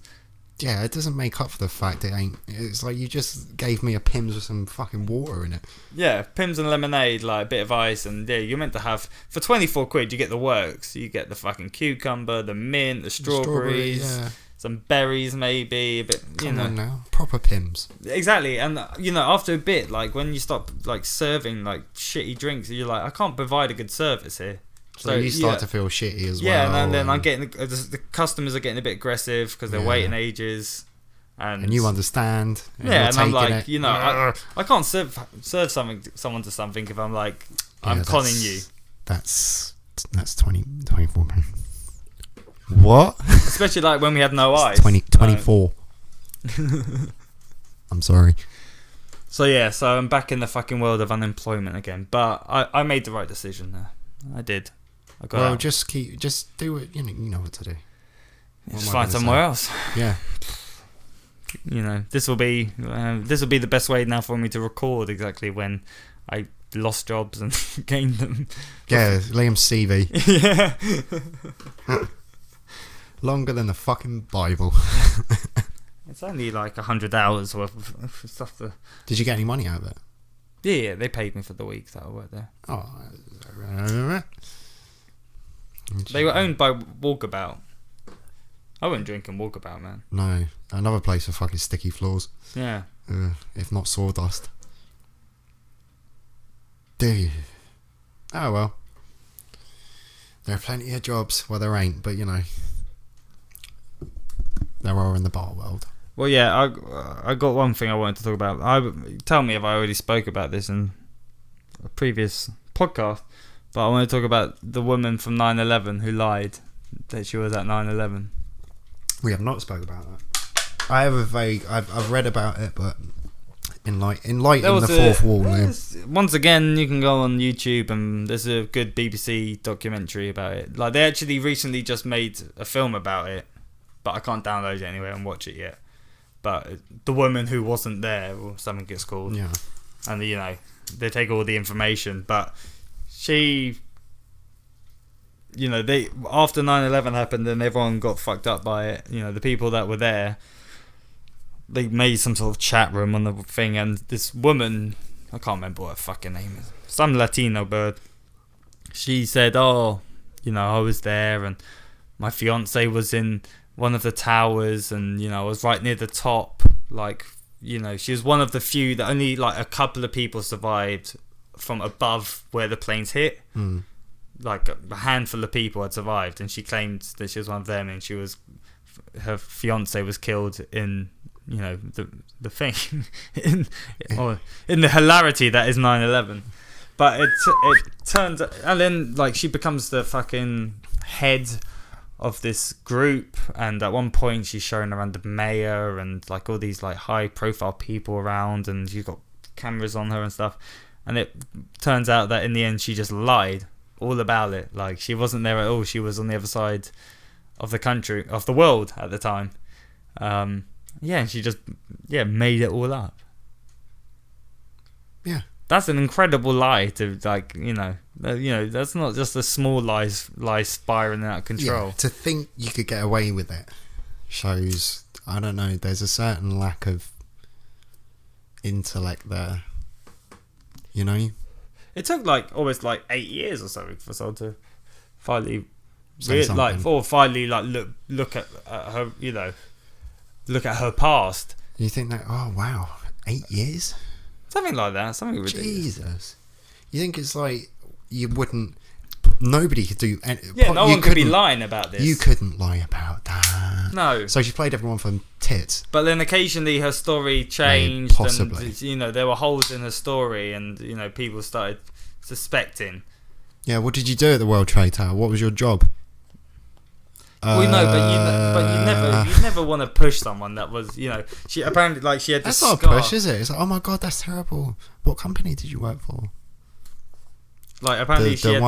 Yeah, it doesn't make up for the fact it ain't. It's like you just gave me a Pimm's with some fucking water in it. Yeah, Pimm's and lemonade, like a bit of ice, and yeah, you're meant to have for 24 quid. You get the works. You get the fucking cucumber, the mint, the strawberries, some berries, maybe a bit. Come on now, proper Pimm's. Exactly, and you know, after a bit, like when you stop like serving like shitty drinks, you're like, I can't provide a good service here. So you start to feel shitty as well. Yeah, and then I'm getting the customers are getting a bit aggressive because they're waiting ages, and you understand. And I'm like, you know, I can't serve someone to something if I'm like, I'm conning you. That's 24 pounds. What? Especially like when we had no eyes. 24. I'm sorry. So yeah, so I'm back in the fucking world of unemployment again. But I made the right decision there. I did. I got out. Just do it. You know what to do. What Just am I find gonna somewhere say? else. Yeah. You know, this will be the best way now for me to record exactly when I lost jobs and gained them. Yeah, Liam's CV. Yeah. Longer than the fucking Bible. It's only like 100 hours worth of stuff to... Did you get any money out of it? Yeah, they paid me for the week that I worked there. Oh. They were owned by Walkabout. I wouldn't drink in Walkabout, man. No. Another place for fucking sticky floors. Yeah. If not sawdust. Dude. Oh well. There are plenty of jobs. Well, there ain't, but you know. There are in the bar world. Well, yeah, I got one thing I wanted to talk about. Tell me if I already spoke about this in a previous podcast, but I want to talk about the woman from 9/11 who lied that she was at 9/11. We have not spoke about that. I have a vague... I've read about it, but enlighten the fourth wall. Once again, you can go on YouTube and there's a good BBC documentary about it. Like, they actually recently just made a film about it, but I can't download it anyway and watch it yet. But the woman who wasn't there, or something it's called. Yeah. And, you know, they take all the information. But she... You know, they after 9/11 happened and everyone got fucked up by it. You know, the people that were there, they made some sort of chat room on the thing, and this woman, I can't remember what her fucking name is, some Latino bird, she said, oh, you know, I was there and my fiance was in one of the towers and, you know, I was right near the top. Like, you know, she was one of the few that only like a couple of people survived from above where the planes hit. Like a handful of people had survived, and she claimed that she was one of them, and her fiance was killed in, you know, the thing in the hilarity that is 9/11. But it turns, and then like she becomes the fucking head of this group, and at one point she's showing around the mayor and like all these like high profile people around, and she's got cameras on her and stuff, and it turns out that in the end she just lied all about it. Like, she wasn't there at all. She was on the other side of the country, of the world at the time. And she just made it all up. Yeah, that's an incredible lie to, like, you know, that's not just a small lie spiraling out of control. Yeah, to think you could get away with it shows, I don't know, there's a certain lack of intellect there, you know. It took like almost like 8 years or something for someone to finally look at her, you know, look at her past. You think that, oh wow, 8 years? Something like that, something ridiculous. Jesus. You think it's like you wouldn't, nobody could do any, no one could be lying about this. You couldn't lie about that. No. So she played everyone for tits. But then occasionally her story changed, possibly. And, you know, there were holes in her story, and, you know, people started suspecting. Yeah, what did you do at the World Trade Tower? What was your job? Well, no, but you never want to push someone that was, you know, she apparently, like, she had this scar. That's not a push, is it? It's like, oh my god, that's terrible. What company did you work for? Like, apparently she had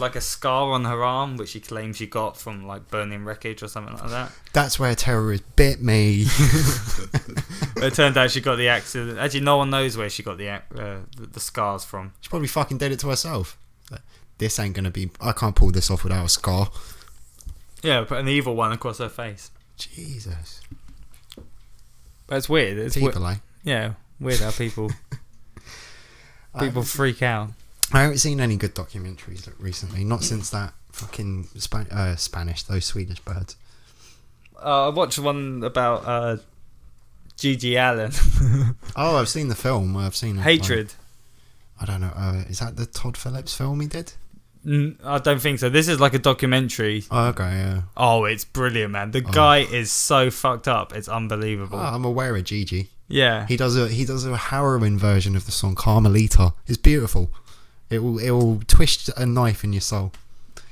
like a scar on her arm, which she claims she got from like burning wreckage or something like that. That's where a terrorist bit me. It turned out she got the accident. Actually, no one knows where she got the scars from. She probably fucking did it to herself. Like, this ain't gonna be. I can't pull this off without a scar. Yeah, put an evil one across her face. Jesus. But it's weird. It's people, eh? Yeah, weird how people freak out. I haven't seen any good documentaries recently. Not since that fucking Spanish, those Swedish birds. I watched one about Gigi Allen. Oh, I've seen the film. I've seen it. Hatred. I don't know. Is that the Todd Phillips film he did? I don't think so. This is like a documentary. Oh, okay, yeah. Oh, it's brilliant, man. The guy is so fucked up. It's unbelievable. Oh, I'm aware of Gigi. Yeah. He does a heroin version of the song Carmelita. It's beautiful. It will twist a knife in your soul.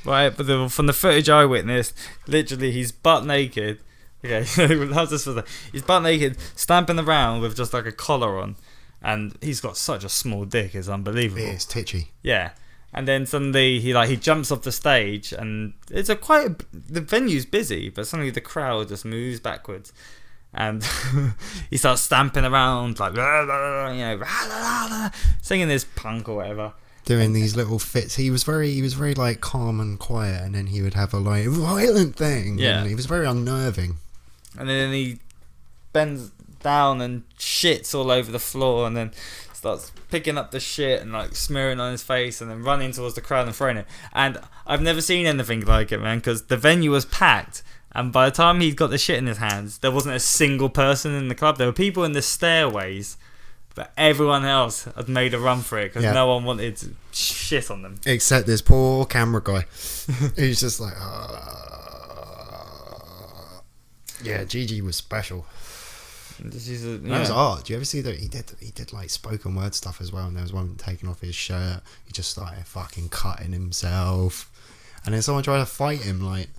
Right, but from the footage I witnessed, literally he's butt naked. Okay, how's this for the? He's butt naked, stamping around with just like a collar on, and he's got such a small dick, it's unbelievable. It's titchy. Yeah, and then suddenly he jumps off the stage, and it's the venue's busy, but suddenly the crowd just moves backwards, and he starts stamping around like singing this punk or whatever. Doing these little fits. He was very like calm and quiet, and then he would have a like violent thing. Yeah, and he was very unnerving. And then he bends down and shits all over the floor, and then starts picking up the shit and like smearing on his face, and then running towards the crowd and throwing it. And I've never seen anything like it, man, because the venue was packed, and by the time he'd got the shit in his hands, there wasn't a single person in the club. There were people in the stairways, but everyone else had made a run for it because no one wanted to shit on them. Except this poor camera guy. He's just like, yeah, Gigi was special. That was art. Do you ever see that he did like spoken word stuff as well? And there was one taking off his shirt. He just started fucking cutting himself, and then someone tried to fight him, like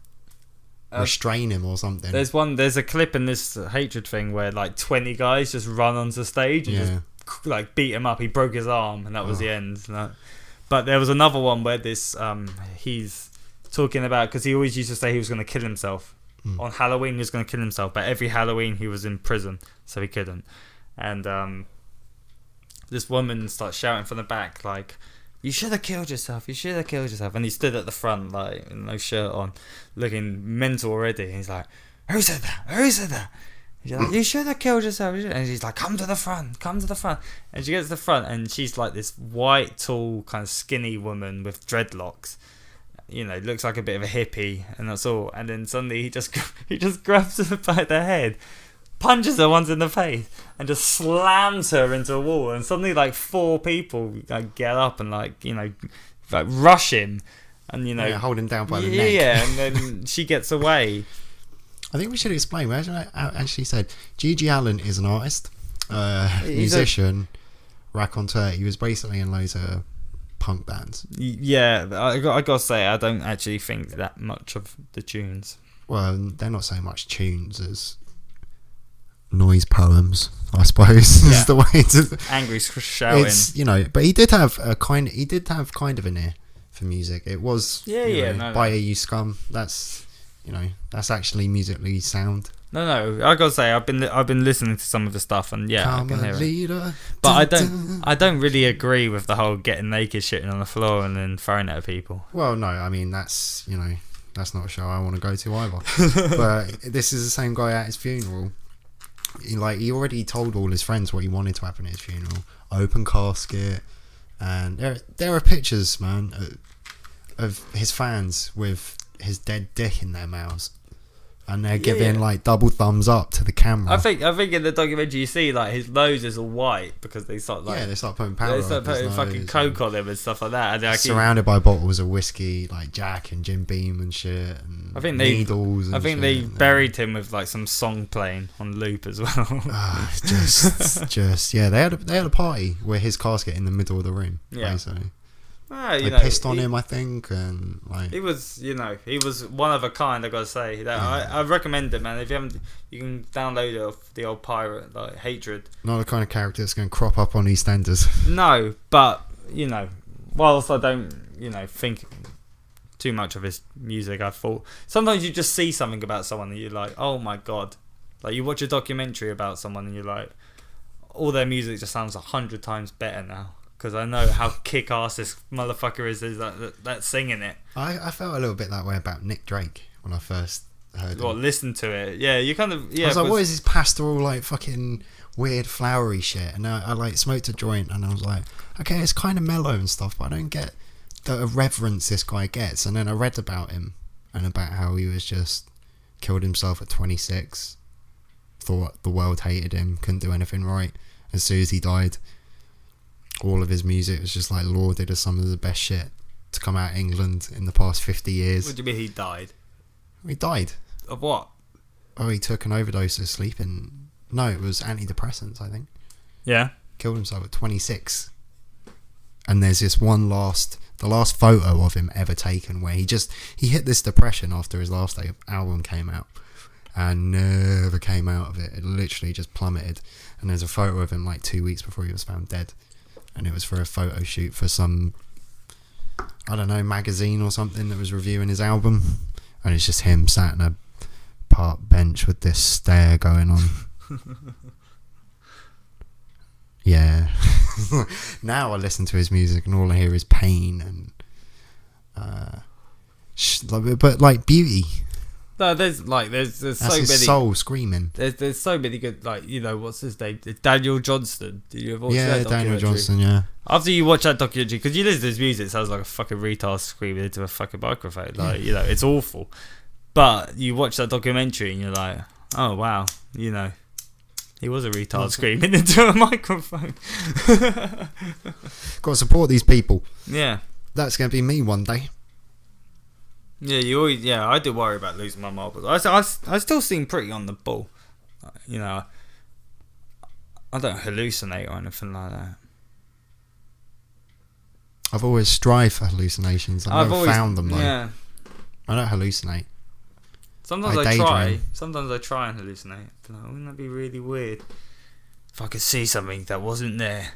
restrain him or something. There's a clip in this hatred thing where like 20 guys just run onto stage and just like beat him up. He broke his arm, and that was the end. But there was another one where this he's talking about, because he always used to say he was going to kill himself. On Halloween he was going to kill himself, but every Halloween he was in prison, so he couldn't. And this woman starts shouting from the back like, "You should have killed yourself, you should have killed yourself." And he stood at the front like with no shirt on, looking mental already, and he's like, who said that? She's like, "You should have killed yourself." And she's like, come to the front. And she gets to the front, and she's like this white, tall, kind of skinny woman with dreadlocks. You know, looks like a bit of a hippie, and that's all. And then suddenly he just grabs her by the head, punches her once in the face, and just slams her into a wall. And suddenly, like 4 people like get up and like rush him, and hold him down by the neck. Yeah, and then she gets away. I think we should explain. We actually said Gigi Allen is an artist, musician, raconteur. He was basically in loads of punk bands. Yeah, I gotta say, I don't actually think that much of the tunes. Well, they're not so much tunes as noise poems, I suppose. Is the way to angry shouting. It's, but he did have kind of an ear for music. It was By You Scum. That's that's actually musically sound. No, I gotta say, I've been listening to some of the stuff, and I can hear it. But I don't really agree with the whole getting naked, shitting on the floor, and then throwing it at people. Well, no, I mean that's that's not a show I want to go to either. But this is the same guy at his funeral. He already told all his friends what he wanted to happen at his funeral. Open casket, and there are pictures, man, of his fans with his dead dick in their mouths. And they're giving like double thumbs up to the camera. I think in the documentary you see like his nose is all white because they start putting powder. They start putting fucking coke on him and stuff like that. And surrounded by bottles of whiskey, like Jack and Jim Beam and shit. And needles. I think they buried him with like some song playing on loop as well. They had a party with his casket in the middle of the room. Yeah. Basically. They pissed on him, I think, and like he was one of a kind. I gotta say that I recommend it, man. If you haven't, you can download it off the old pirate, like Hatred. Not the kind of character that's going to crop up on EastEnders. No, but whilst I don't think too much of his music, I thought sometimes you just see something about someone and you're like, oh my god, like you watch a documentary about someone and you're like, all their music just sounds 100 times better now. Because I know how kick-ass this motherfucker is that's singing it. I felt a little bit that way about Nick Drake when I first heard him. Listened to it. Yeah, you kind of... Yeah, I was like, what is this pastoral, like, fucking weird, flowery shit? And I like, smoked a joint, and I was like, okay, it's kind of mellow and stuff, but I don't get the reverence this guy gets. And then I read about him, and about how he was just killed himself at 26, thought the world hated him, couldn't do anything right. As soon as he died... all of his music was just like lauded as some of the best shit to come out of England in the past 50 years. What do you mean he died? He died. Of what? Oh, he took an overdose of sleeping. No, it was antidepressants, I think. Yeah. Killed himself at 26. And there's this one last The last photo of him ever taken, where he hit this depression after his last album came out, and never came out of it. It literally just plummeted. And there's a photo of him like 2 weeks before he was found dead, and it was for a photo shoot for some, I don't know, magazine or something that was reviewing his album, and it's just him sat in a park bench with this stare going on. Yeah. Now I listen to his music and all I hear is pain and but like beauty. No, there's That's so his many soul screaming. There's so many good, like, you know, what's his name? Daniel Johnston. Did you ever watch that Yeah, documentary? Daniel Johnston, yeah. After you watch that documentary, because you listen to his music, it sounds like a fucking retard screaming into a fucking microphone. Like, you know, it's awful. But you watch that documentary and you're like, oh wow, you know, he was a retard screaming into a microphone. Got to support these people. Yeah. That's going to be me one day. Yeah, you always. Yeah, I do worry about losing my marbles. I still seem pretty on the ball. You know, I don't hallucinate or anything like that. I've always strived for hallucinations. I've never found them though. Yeah. I don't hallucinate. Sometimes I I try. daydream. Sometimes I try and hallucinate. But like, wouldn't that be really weird if I could see something that wasn't there?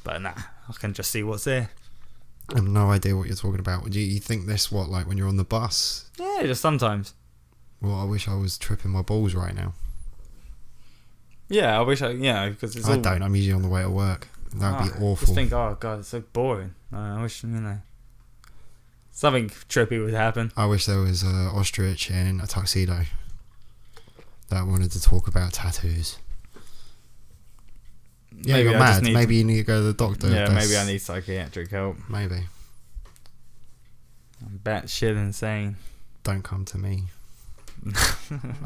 But nah, I can just see what's there. I have no idea what you're talking about. Do you think this, what, like when you're on the bus? Yeah, just sometimes. Well, I wish I was tripping my balls right now. Yeah, I wish because it's I all... don't. I'm usually on the way to work. That would be awful. Just think, oh god, it's so boring. I wish, you know, something trippy would happen. I wish there was an ostrich in a tuxedo that wanted to talk about tattoos. Yeah, Maybe you're I just mad. need Maybe you need to go to the doctor. Yeah, maybe I need psychiatric help. Maybe. I'm batshit insane. Don't come to me.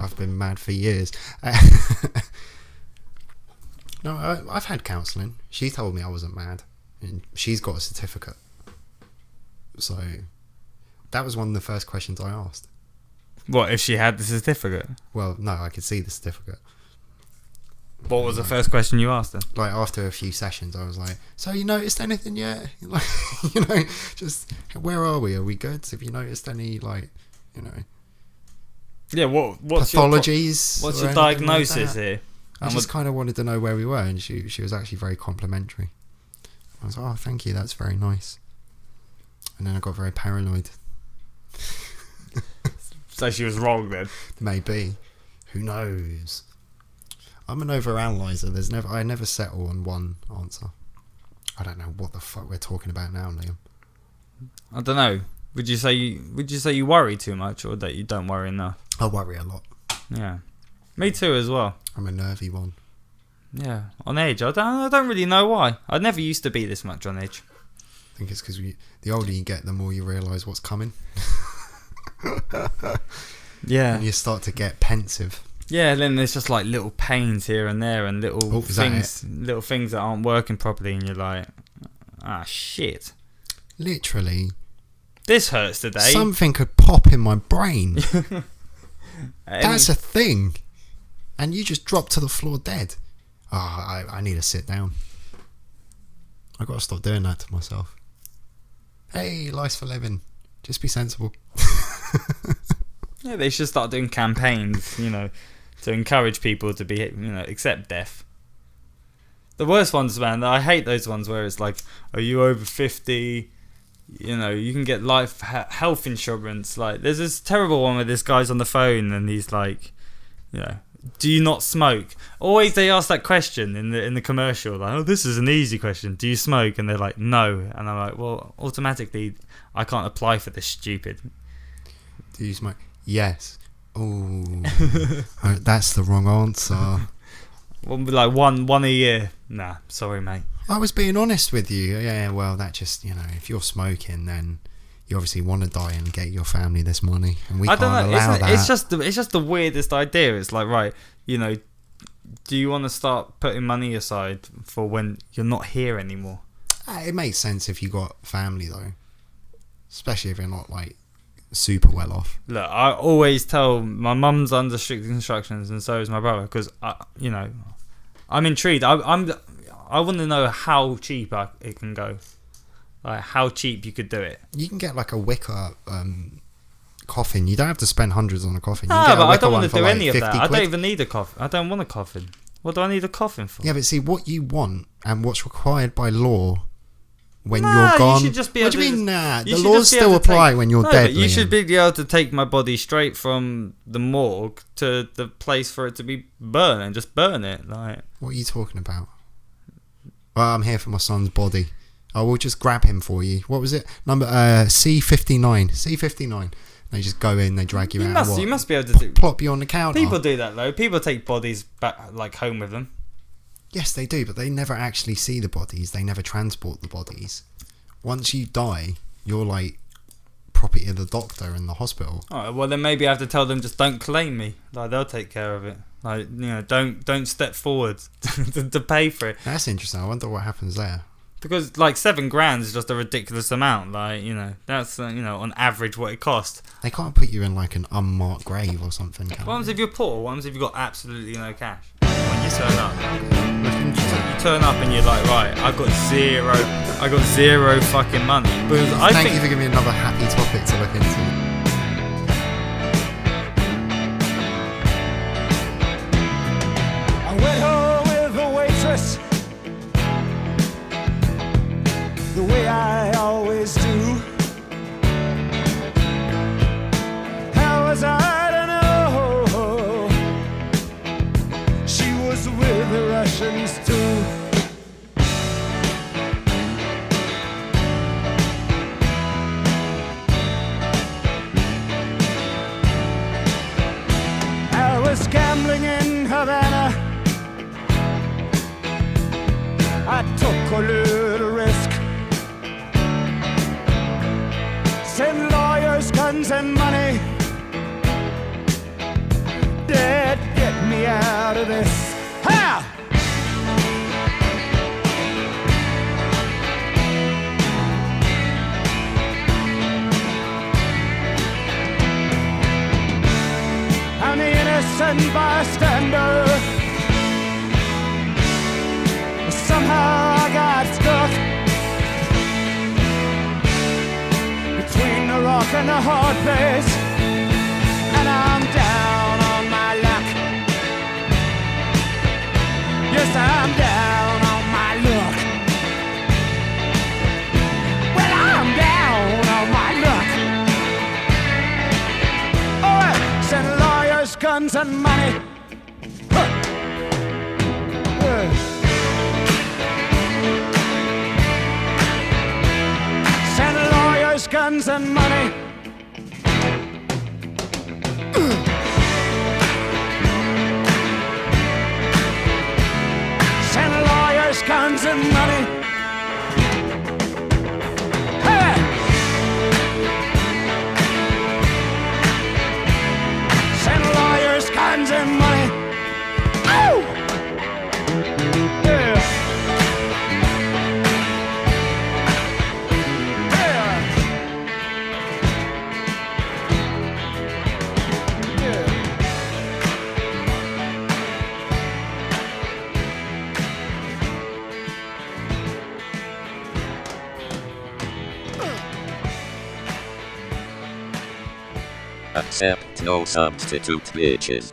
I've been mad for years. No, I've had counselling. She told me I wasn't mad, and she's got a certificate. So that was one of the first questions I asked. What if she had the certificate? Well, no, I could see the certificate. What was the first question you asked her? Like after a few sessions, I was like, "So you noticed anything yet? Like, you know, just where are we? Are we good? Have you noticed any, like, you know, Yeah, what's pathologies? What's or your anything like diagnosis that? here? I just kind of wanted to know where we were, and she was actually very complimentary. I was like, "Oh, thank you, that's very nice." And then I got very paranoid. So she was wrong then. Maybe, who knows? I'm an overanalyzer. I never settle on one answer. I don't know what the fuck we're talking about now, Liam. I don't know. Would you say you worry too much, or that you don't worry enough? I worry a lot. Yeah, me too as well. I'm a nervy one. Yeah, on edge. I don't really know why. I never used to be this much on edge. I think it's because the older you get, the more you realise what's coming. Yeah. And you start to get pensive. Yeah, then there's just like little pains here and there, and little things that aren't working properly, and you're like, ah, shit. Literally. This hurts today. Something could pop in my brain. That's a thing. And you just drop to the floor dead. Oh, I need to sit down. I got to stop doing that to myself. Hey, life's for living. Just be sensible. Yeah, they should start doing campaigns, you know, to encourage people to be, you know, accept death. The worst ones, man, I hate those ones where it's like, are you over 50? You know, you can get health insurance. Like, there's this terrible one where this guy's on the phone and he's like, you know, do you not smoke? Always they ask that question in the commercial, like, oh, this is an easy question. Do you smoke? And they're like, no. And I'm like, well, automatically, I can't apply for this stupid. Do you smoke? Yes. Oh, that's the wrong answer. Well, like one a year. Nah, sorry, mate. I was being honest with you. Yeah, well, that just, you know, if you're smoking, then you obviously want to die and get your family this money, and we can't allow that. It's just the weirdest idea. It's like, right, you know, do you want to start putting money aside for when you're not here anymore? It makes sense if you got family though, especially if you're not like super well off. Look, I always tell my mum's under strict instructions, and so is my brother, because you know, I'm intrigued. I want to know how cheap it can go. Like how cheap you could do it. You can get like a wicker coffin. You don't have to spend hundreds on a coffin. You No, can get a but I wicker don't one want to for do like any of 50 that. I don't quid. even need a coffin. I don't want a coffin. What do I need a coffin for? Yeah, but see, what you want and what's required by law when Nah, you're gone. you should just be what able do you to mean, nah? you The should laws just be still able to apply take- when you're no, dead. But you should Liam. be able to take my body straight from the morgue to the place for it to be burned and just burn it. Like, What are you talking about? Well, I'm here for my son's body. I will just grab him for you. What was it? Number C59. C59. They just go in, they drag you, out. What? you must be able to do. Plop you on the counter. People do that though. People take bodies back like home with them. Yes, they do, but they never actually see the bodies. They never transport the bodies. Once you die, you're like property of the doctor in the hospital. Alright, well then maybe I have to tell them just don't claim me. Like they'll take care of it. Like, you know, don't step forward to pay for it. That's interesting. I wonder what happens there. Because like $7,000 is just a ridiculous amount. Like, you know, that's you know, on average what it costs. They can't put you in like an unmarked grave or something. Can What happens if you're poor? What happens if you've got absolutely no cash? When you turn up, you turn up and you're like, right, I got zero fucking money. Because I Thank think you for giving me another happy topic to look into. I went home with the waitress, the way I always do. How was I to know she was with the Russians too? I was gambling in Havana. I took a little risk. Send lawyers, guns, and money. Dad, get me out of this. Ha! I'm the innocent bystander. Somehow I got stuck between the rock and the hard place, and I'm down on my luck. Yes, I'm down on my luck. Well, I'm down on my luck. All right, send lawyers, guns, and money. Huh. Send lawyers, guns, and money. Send lawyers, guns, and money. Hey! Send lawyers, guns, and money. Oh! Yeah. Accept no substitute bitches.